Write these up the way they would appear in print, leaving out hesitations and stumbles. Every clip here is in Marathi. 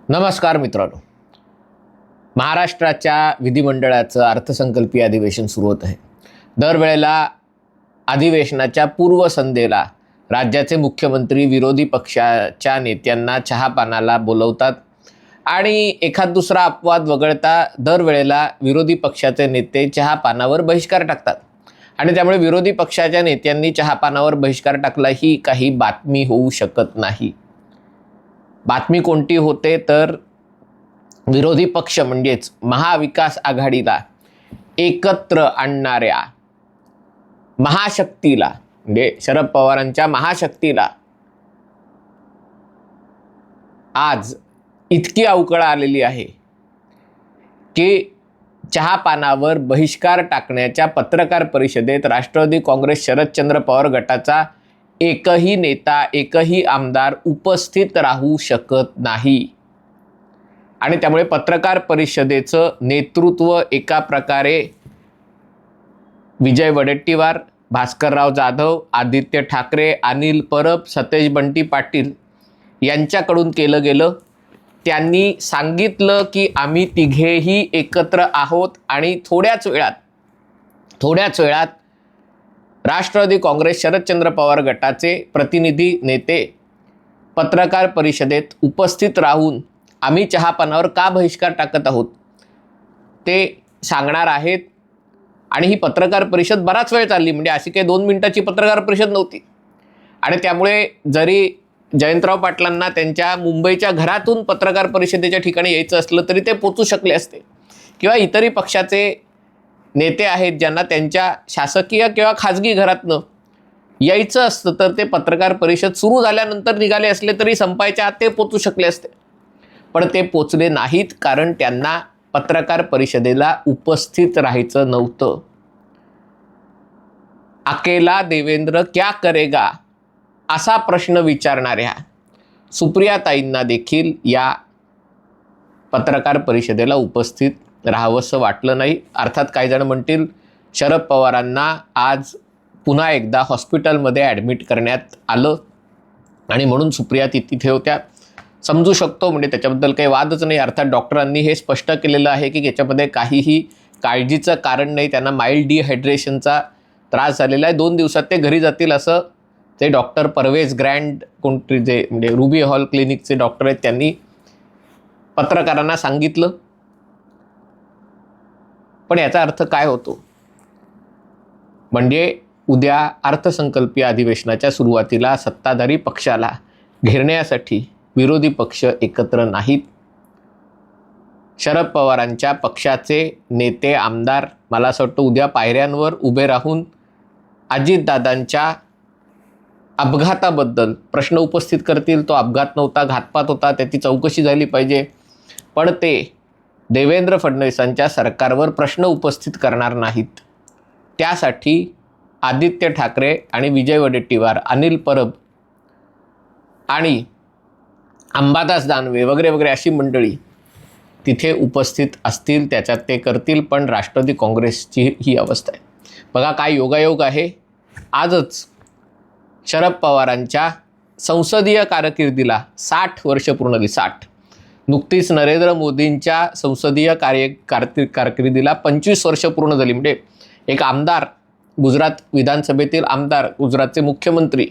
नमस्कार मित्रांनो, महाराष्ट्राच्या विधिमंडळाचं अर्थसंकल्पीय अधिवेशन सुरू होत आहे. दरवेळेला अधिवेशनाच्या पूर्वसंध्येला राज्याचे मुख्यमंत्री विरोधी पक्षाच्या नेत्यांना चहापानाला बोलवतात आणि एखाद दुसरा अपवाद वगळता दरवेळेला विरोधी पक्षाचे नेते चहापानावर बहिष्कार टाकतात आणि त्यामुळे विरोधी पक्षाच्या नेत्यांनी चहापानावर बहिष्कार टाकला ही काही बातमी होऊ शकत नाही. बातमी कोणती होते तर विरोधी पक्ष म्हणजेच महाविकास आघाडीला एकत्र आणणाऱ्या महाशक्तीला म्हणजे शरद पवारांच्या महाशक्तीला आज इतकी अवकळ आलेली आहे की चहापानावर बहिष्कार टाकण्याच्या पत्रकार परिषदेत राष्ट्रवादी काँग्रेस शरदचंद्र पवार गटाचा एकही नेता एकही आमदार उपस्थित राहू शकत नाही आणि त्यामुळे पत्रकार परिषदेचं नेतृत्व एका प्रकारे विजय वडेट्टीवार, भास्करराव जाधव, आदित्य ठाकरे, अनिल परब, सतेज बंटी पाटील यांच्याकडून केलं गेलं. त्यांनी सांगितलं की आम्ही तिघेही एकत्र आहोत आणि थोड्याच वेळात राष्ट्रवादी काँग्रेस शरदचंद्र पवार गटाचे प्रतिनिधी नेते पत्रकार परिषदेत उपस्थित राहून आम्ही चहापानावर का बहिष्कार टाकत आहोत ते सांगणार आहेत. आणि ही पत्रकार परिषद बराच वेळ चालली, म्हणजे अशी काही 2 मिनिटाची पत्रकार परिषद नव्हती. आणि त्यामुळे जरी जयंतराव पाटलांना त्यांच्या मुंबईच्या घरातून पत्रकार परिषदेच्या ठिकाणी यायचं असलं तरी ते पोचू शकले असते, किंवा इतरही पक्षाचे नेते आहेत ज्यांना त्यांच्या शासकीय किंवा खाजगी घरातनं यायचं असतं तर ते पत्रकार परिषद सुरू झाल्यानंतर निघाले असले तरी संपायच्या आत ते पोचू शकले असते. पण ते पोचले नाहीत कारण त्यांना पत्रकार परिषदेला उपस्थित राहायचं नव्हतं. अकेला देवेंद्र क्या करेगा असा प्रश्न विचारणाऱ्या सुप्रियाताईंना देखील या पत्रकार परिषदेला उपस्थित राहावंसं वाटलं नाही. अर्थात काही जण म्हणतील शरद पवारांना आज पुन्हा एकदा हॉस्पिटलमध्ये ॲडमिट करण्यात आलं आणि म्हणून सुप्रिया तिथे होत्या. समजू शकतो, म्हणजे त्याच्याबद्दल काही वादच नाही. अर्थात डॉक्टरांनी हे स्पष्ट केलेलं आहे की याच्यामध्ये काहीही काळजीचं कारण नाही. त्यांना माइल्ड डिहायड्रेशनचा त्रास झालेला आहे. 2 दिवसात ते घरी जातील असं ते डॉक्टर परवेज ग्रँड कोणते जे म्हणजे रुबी हॉल क्लिनिकचे डॉक्टर आहेत त्यांनी पत्रकारांना सांगितलं. पण याचा अर्थ काय होतो, म्हणजे उद्या अर्थसंकल्पीय अधिवेशनाच्या सुरुवातीला सत्ताधारी पक्षाला घेरण्यासाठी विरोधी पक्ष एकत्र नाहीत. शरद पवारांच्या पक्षाचे नेते आमदार मला असं वाटतं उद्या पायऱ्यांवर उभे राहून अजितदादांच्या अपघाताबद्दल प्रश्न उपस्थित करतील. तो अपघात नव्हता, घातपात होता, त्याची चौकशी झाली पाहिजे. पण ते देवेंद्र फडणवीसांच्या सरकारवर प्रश्न उपस्थित करणार नाहीत. त्यासाठी आदित्य ठाकरे आणि विजय वडेट्टीवार, अनिल परब आणि अंबादास दानवे वगैरे वगैरे अशी मंडळी तिथे उपस्थित असतील, त्याच्यात ते करतील. पण राष्ट्रवादी काँग्रेसची ही अवस्था आहे. बघा काय योगायोग आहे. आजच शरद पवारांच्या संसदीय कारकिर्दीला 60 वर्ष पूर्ण झाली. 60. नुकतीच नरेंद्र मोदींच्या संसदीय कारकिर्दीला 25 वर्ष पूर्ण झाली. म्हणजे एक आमदार, गुजरात विधानसभेतील आमदार, गुजरातचे मुख्यमंत्री,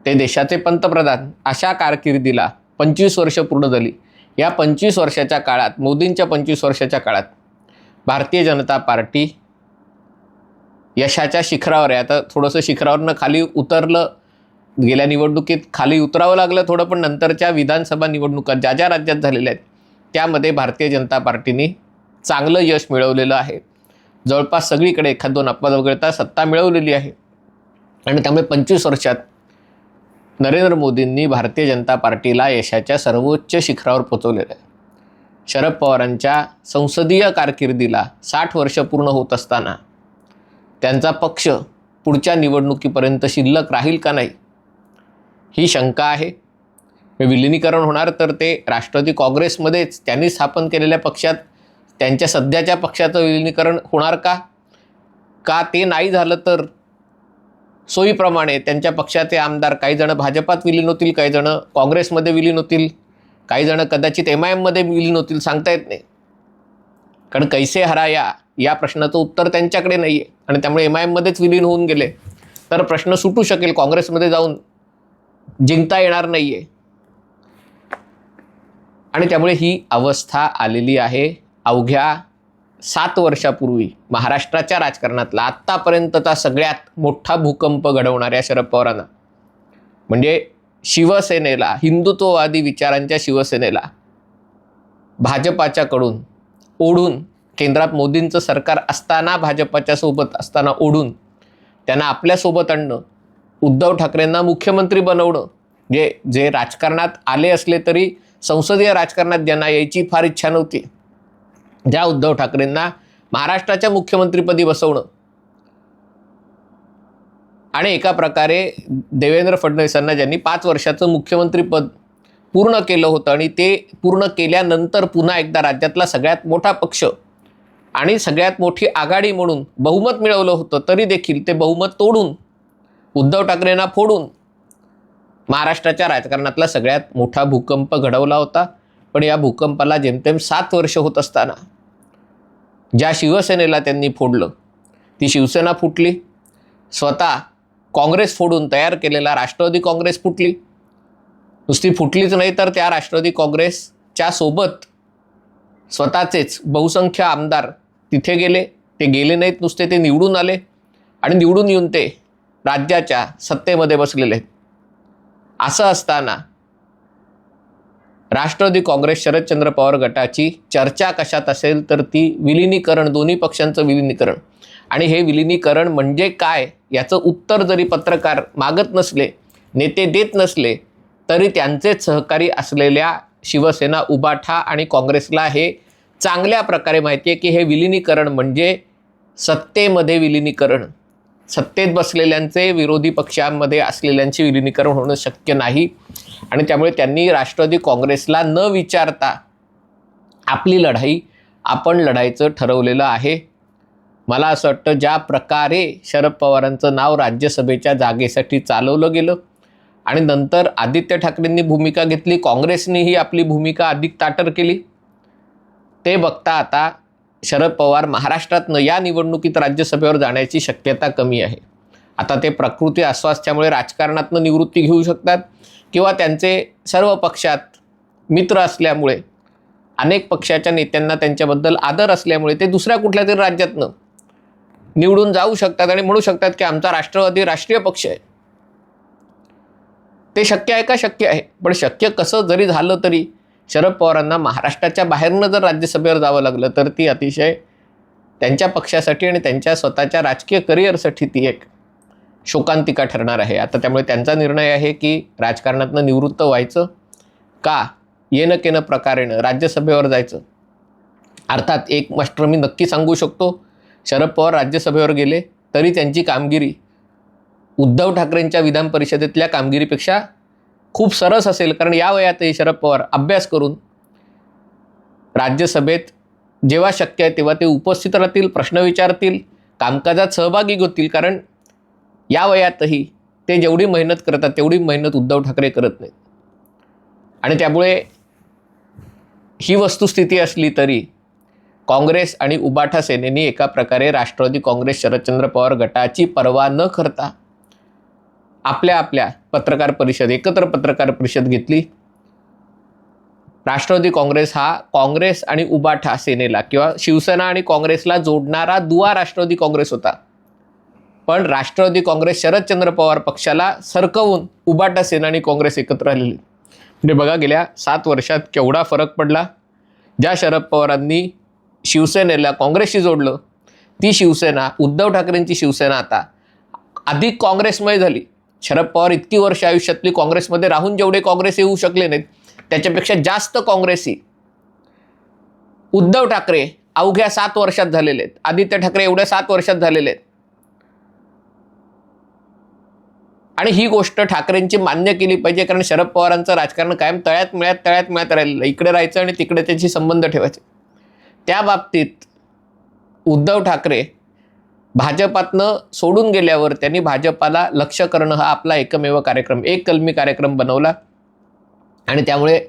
ते देशाचे पंतप्रधान, अशा कारकिर्दीला 25 वर्ष पूर्ण झाली. या 25 वर्षाच्या काळात, मोदींच्या 25 वर्षाच्या काळात भारतीय जनता पार्टी यशाच्या शिखरावर आहे. आता थोडंसं शिखरावरनं खाली उतरलं, गेल्या निवडणुकीत खाली उतरावं लागलं थोडं, पण नंतरच्या विधानसभा निवडणुका ज्या ज्या राज्यात झालेल्या आहेत त्यामध्ये भारतीय जनता पार्टीने चांगलं यश मिळवलेलं आहे. जवळपास सगळीकडे एखाद 2 अपवाद वगळता सत्ता मिळवलेली आहे. आणि त्यामुळे 25 वर्षात नरेंद्र मोदींनी भारतीय जनता पार्टीला यशाच्या सर्वोच्च शिखरावर पोहोचवलेलं आहे. शरद पवारांच्या संसदीय कारकिर्दीला 60 वर्ष पूर्ण होत असताना त्यांचा पक्ष पुढच्या निवडणुकीपर्यंत शिल्लक राहील का नाही ही शंका आहे. विलिनीकरण होणार तर ते राष्ट्रवादी काँग्रेसमध्येच त्यांनी स्थापन केलेल्या पक्षात त्यांच्या सध्याच्या पक्षाचं विलिनीकरण होणार का, का ते नाही झालं तर सोयीप्रमाणे त्यांच्या पक्षाचे आमदार काही जण भाजपात विलीन होतील, काही जण काँग्रेसमध्ये विलीन होतील, काही जण कदाचित MIMमध्ये विलीन होतील, सांगता येत नाही. कारण कैसे हराया या प्रश्नाचं उत्तर त्यांच्याकडे नाही आहे आणि त्यामुळे MIMमध्येच विलीन होऊन गेले तर प्रश्न सुटू शकेल, काँग्रेसमध्ये जाऊन जिंकता येणार नाही आहे. आणि त्यामुळे ही अवस्था आलेली आहे. अवघ्या 7 वर्षापूर्वी महाराष्ट्राच्या राजकारणातला आत्तापर्यंतचा सगळ्यात मोठा भूकंप घडवणाऱ्या शरद पवारांना, म्हणजे शिवसेनेला, हिंदुत्ववादी विचारांच्या शिवसेनेला भाजपाच्याकडून ओढून, केंद्रात मोदींचं सरकार असताना भाजपाच्या सोबत असताना ओढून त्यांना आपल्यासोबत आणणं, उद्धव ठाकरेंना मुख्यमंत्री बनवणं, जे राजकारणात आले असले तरी संसदीय राजकारणात ज्यांना यायची फार इच्छा नव्हती, ज्या उद्धव ठाकरेंना महाराष्ट्राच्या मुख्यमंत्रीपदी बसवणं आणि एका प्रकारे देवेंद्र फडणवीसांना ज्यांनी 5 वर्षाचं मुख्यमंत्रीपद पूर्ण केलं होतं आणि ते पूर्ण केल्यानंतर पुन्हा एकदा राज्यातला सगळ्यात मोठा पक्ष आणि सगळ्यात मोठी आघाडी म्हणून बहुमत मिळवलं होतं, तरी देखील ते बहुमत तोडून उद्धव ठाकरेंना फोडून महाराष्ट्राच्या राजकारणातला सगळ्यात मोठा भूकंप घडवला होता. पण या भूकंपाला जेमतेम 7 वर्ष होत असताना ज्या शिवसेनेला त्यांनी फोडलं, ती शिवसेना फुटली. स्वतः काँग्रेस फोडून तयार केलेला राष्ट्रवादी काँग्रेस फुटली. नुसती फुटलीच नाही तर त्या राष्ट्रवादी काँग्रेसच्या सोबत स्वतःचेच बहुसंख्य आमदार तिथे गेले. ते गेले नाहीत नुसते, ते निवडून आले आणि निवडून येऊन ते राज्याच्या सत्तेमध्ये बसलेले आहेत. असं असताना राष्ट्रवादी काँग्रेस शरदचंद्र पवार गटाची चर्चा कशात असेल तर ती विलिनीकरण, दोन्ही पक्षांचं विलिनीकरण. आणि हे विलिनीकरण म्हणजे काय याचं उत्तर जरी पत्रकार मागत नसले, नेते देत नसले, तरी त्यांचेच सहकारी असलेल्या शिवसेना, उबाठा आणि काँग्रेसला हे चांगल्या प्रकारे माहिती आहे की हे विलिनीकरण म्हणजे सत्तेमध्ये विलिनीकरण. सत्तेत बसलेल्यांचे विरोधी पक्षांमध्ये असलेल्यांचे विलिनीकरण होणं शक्य नाही. आणि त्यामुळे त्यांनी राष्ट्रवादी काँग्रेसला न विचारता आपली लढाई आपण लढायचं ठरवलेलं आहे. मला असं वाटतं ज्या प्रकारे शरद पवारांचं नाव राज्यसभेच्या जागेसाठी चालवलं गेलं आणि नंतर आदित्य ठाकरेंनी भूमिका घेतली, काँग्रेसनेही आपली भूमिका अधिक ताटर केली, ते बघता आता शरद पवार महाराष्ट्रातनं या निवडणुकीत राज्यसभेवर जाण्याची शक्यता कमी आहे. आता ते प्रकृती अस्वास्थ्यामुळे राजकारणातनं निवृत्ती घेऊ शकतात किंवा त्यांचे सर्व पक्षात मित्र असल्यामुळे, अनेक पक्षाच्या नेत्यांना त्यांच्याबद्दल आदर असल्यामुळे ते दुसऱ्या कुठल्या तरी राज्यातनं निवडून जाऊ शकतात आणि म्हणू शकतात की आमचा राष्ट्रवादी राष्ट्रीय पक्ष आहे. ते शक्य आहे का? शक्य आहे. पण शक्य कसं जरी झालं तरी शरद पवारांना महाराष्ट्राच्या बाहेरनं जर राज्यसभेवर जावं लागलं तर ती अतिशय त्यांच्या पक्षासाठी आणि त्यांच्या स्वतःच्या राजकीय करिअरसाठी ती एक शोकांतिका ठरणार आहे. आता त्यामुळे त्यांचा निर्णय आहे की राजकारणातनं निवृत्त व्हायचं का येणं केनं प्रकारेनं राज्यसभेवर जायचं. अर्थात एक मात्र मी नक्की सांगू शकतो, शरद पवार राज्यसभेवर गेले तरी त्यांची कामगिरी उद्धव ठाकरेंच्या विधान परिषदेतल्या कामगिरीपेक्षा खूप सरस असेल. कारण या वयातही शरद पवार अभ्यास करून राज्यसभेत जेव्हा शक्य आहे तेव्हा ते उपस्थित राहतील, प्रश्न विचारतील, कामकाजात सहभागी होतील. कारण या वयातही ते जेवढी मेहनत करतात तेवढी मेहनत उद्धव ठाकरे करत नाहीत. आणि त्यामुळे ही वस्तुस्थिती असली तरी काँग्रेस आणि उबाठा सेनेनी एका प्रकारे राष्ट्रवादी काँग्रेस शरदचंद्र पवार गटाची पर्वा न करता आपल्या आपल्या पत्रकार परिषद, एकत्र पत्रकार परिषद घेतली. राष्ट्रवादी काँग्रेस हा काँग्रेस आणि उबाठा सेनेला किंवा शिवसेना आणि काँग्रेसला जोडणारा दुवा राष्ट्रवादी काँग्रेस होता. पण राष्ट्रवादी काँग्रेस शरदचंद्र पवार पक्षाला सरकवून उबाठा सेना आणि काँग्रेस एकत्र आलेली. म्हणजे बघा गेल्या 7 वर्षात केवढा फरक पडला. ज्या शरद पवारांनी शिवसेनेला काँग्रेसशी जोडलं, ती शिवसेना, उद्धव ठाकरेंची शिवसेना आता अधिक काँग्रेसमय झाली. शरद पवार इतकी वर्ष आयुष्यातली काँग्रेसमध्ये राहून जेवढे काँग्रेस येऊ शकले नाहीत त्याच्यापेक्षा जास्त काँग्रेसी उद्धव ठाकरे अवघ्या 7 वर्षात झालेले आहेत. आदित्य ठाकरे एवढ्या 7 वर्षात झालेले आहेत. आणि ही गोष्ट ठाकरेंची मान्य केली पाहिजे. कारण शरद पवारांचं राजकारण कायम तळ्यात मिळत राहिलेलं. इकडे राहायचं आणि तिकडे त्याची संबंध ठेवायचे. त्या बाबतीत उद्धव ठाकरे भाजपातनं सोडून गेल्यावर त्यांनी भाजपाला लक्ष करणं हा आपला एकमेव कार्यक्रम, एक कलमी कार्यक्रम बनवला आणि त्यामुळे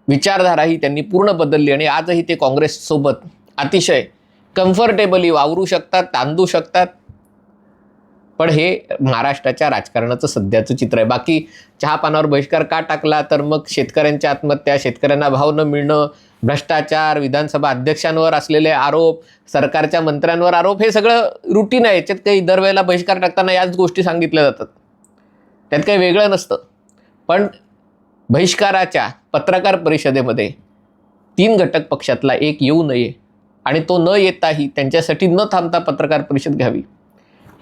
विचारधाराही त्यांनी पूर्ण बदलली आणि आजही ते काँग्रेससोबत अतिशय कम्फर्टेबली वावरू शकतात, तांदू शकतात. पण हे महाराष्ट्राच्या राजकारणाचं सध्याचं चित्र आहे. बाकी चहापानावर बहिष्कार का टाकला, तर मग शेतकऱ्यांच्या आत्महत्या, शेतकऱ्यांना भाव न मिळणं, भ्रष्टाचार, विधानसभा अध्यक्षांवर असलेले आरोप, सरकारच्या मंत्र्यांवर आरोप, हे सगळं रुटीन आहे. याच्यात काही दरवेळेला बहिष्कार टाकताना याच गोष्टी सांगितल्या जातात, त्यात काही वेगळं नसतं. पण बहिष्काराच्या पत्रकार परिषदेमध्ये 3 घटक पक्षातला एक येऊ नये आणि तो न येताही त्यांच्यासाठी न थांबता पत्रकार परिषद घ्यावी,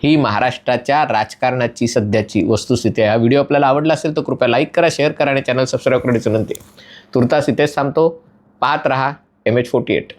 ही महाराष्ट्राच्या राजकारणाची सध्याची वस्तुस्थिती आहे. हा व्हिडिओ आपल्याला आवडला असेल तर कृपया लाईक करा, शेअर करा आणि चॅनल सबस्क्राईब करण्याची विनंती. तुर्तास इथेच थांबतो. पाहत रहा MH48.